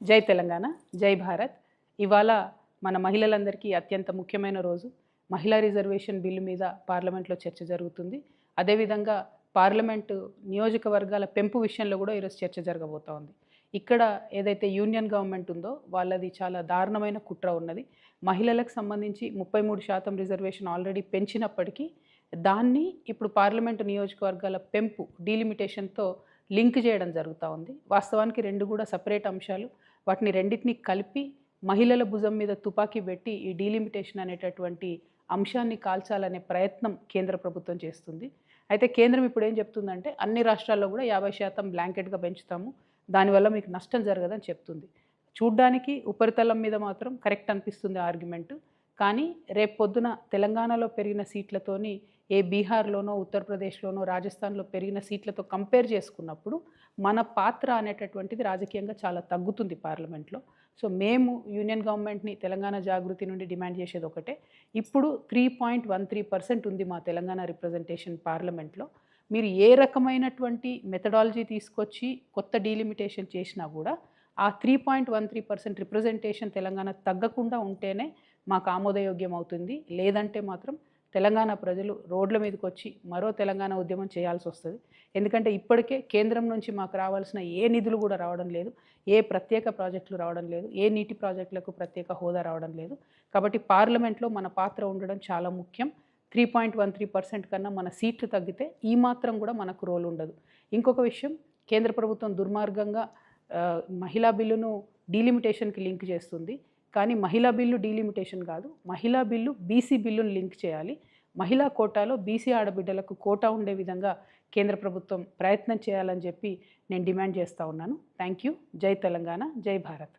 జై తెలంగాణ, జై భారత్. ఇవాళ మన మహిళలందరికీ అత్యంత ముఖ్యమైన రోజు. మహిళా రిజర్వేషన్ బిల్లు మీద పార్లమెంట్లో చర్చ జరుగుతుంది. అదేవిధంగా పార్లమెంటు నియోజకవర్గాల పెంపు విషయంలో కూడా ఈరోజు చర్చ జరగబోతా ఉంది. ఇక్కడ ఏదైతే యూనియన్ గవర్నమెంట్ ఉందో వాళ్ళది చాలా దారుణమైన కుట్ర ఉన్నది. మహిళలకు సంబంధించి 33% రిజర్వేషన్ ఆల్రెడీ పెంచినప్పటికీ దాన్ని ఇప్పుడు పార్లమెంటు నియోజకవర్గాల పెంపు డీలిమిటేషన్తో లింక్ చేయడం జరుగుతూ ఉంది. వాస్తవానికి రెండు కూడా సపరేట్ అంశాలు. వాటిని రెండింటిని కలిపి మహిళల భుజం మీద తుపాకీ పెట్టి ఈ డీలిమిటేషన్ అనేటటువంటి అంశాన్ని కాల్చాలనే ప్రయత్నం కేంద్ర ప్రభుత్వం చేస్తుంది. అయితే కేంద్రం ఇప్పుడు ఏం చెప్తుందంటే అన్ని రాష్ట్రాల్లో కూడా 50% బ్లాంకెట్గా పెంచుతాము, దానివల్ల మీకు నష్టం జరగదని చెప్తుంది. చూడ్డానికి ఉపరితలం మీద మాత్రం కరెక్ట్ అనిపిస్తుంది ఆర్గ్యుమెంటు. కానీ రేపు పొద్దున తెలంగాణలో పెరిగిన సీట్లతోని బీహార్లోనో ఉత్తరప్రదేశ్లోనో రాజస్థాన్లో పెరిగిన సీట్లతో కంపేర్ చేసుకున్నప్పుడు మన పాత్ర అనేటటువంటిది రాజకీయంగా చాలా తగ్గుతుంది పార్లమెంట్లో. సో మేము యూనియన్ గవర్నమెంట్ని తెలంగాణ జాగృతి నుండి డిమాండ్ చేసేది ఒకటే. ఇప్పుడు 3.13% ఉంది మా తెలంగాణ రిప్రజెంటేషన్ పార్లమెంట్లో. మీరు ఏ రకమైనటువంటి మెథడాలజీ తీసుకొచ్చి కొత్త డీలిమిటేషన్ చేసినా కూడా ఆ 3.13% రిప్రజెంటేషన్ తెలంగాణ తగ్గకుండా ఉంటేనే మాకు ఆమోదయోగ్యం అవుతుంది. లేదంటే మాత్రం తెలంగాణ ప్రజలు రోడ్ల మీదకి వచ్చి మరో తెలంగాణ ఉద్యమం చేయాల్సి వస్తుంది. ఎందుకంటే ఇప్పటికే కేంద్రం నుంచి మాకు రావాల్సిన ఏ నిధులు కూడా రావడం లేదు, ఏ ప్రత్యేక ప్రాజెక్టులు రావడం లేదు, ఏ నీటి ప్రాజెక్టులకు ప్రత్యేక హోదా రావడం లేదు. కాబట్టి పార్లమెంట్లో మన పాత్ర ఉండడం చాలా ముఖ్యం. 3.13% కన్నా మన సీట్లు తగ్గితే ఈ మాత్రం కూడా మనకు రోల్ ఉండదు. ఇంకొక విషయం, కేంద్ర ప్రభుత్వం దుర్మార్గంగా మహిళా బిల్లును డీలిమిటేషన్కి లింక్ చేస్తుంది. కానీ మహిళా బిల్లు డీలిమిటేషన్ కాదు, మహిళా బిల్లు బీసీ బిల్లును లింక్ చేయాలి. మహిళా కోటాలో బీసీ ఆడబిడ్డలకు కోటా ఉండే విధంగా కేంద్ర ప్రభుత్వం ప్రయత్నం చేయాలని చెప్పి నేను డిమాండ్ చేస్తూ ఉన్నాను. Thank you. జై తెలంగాణ, జై భారత్.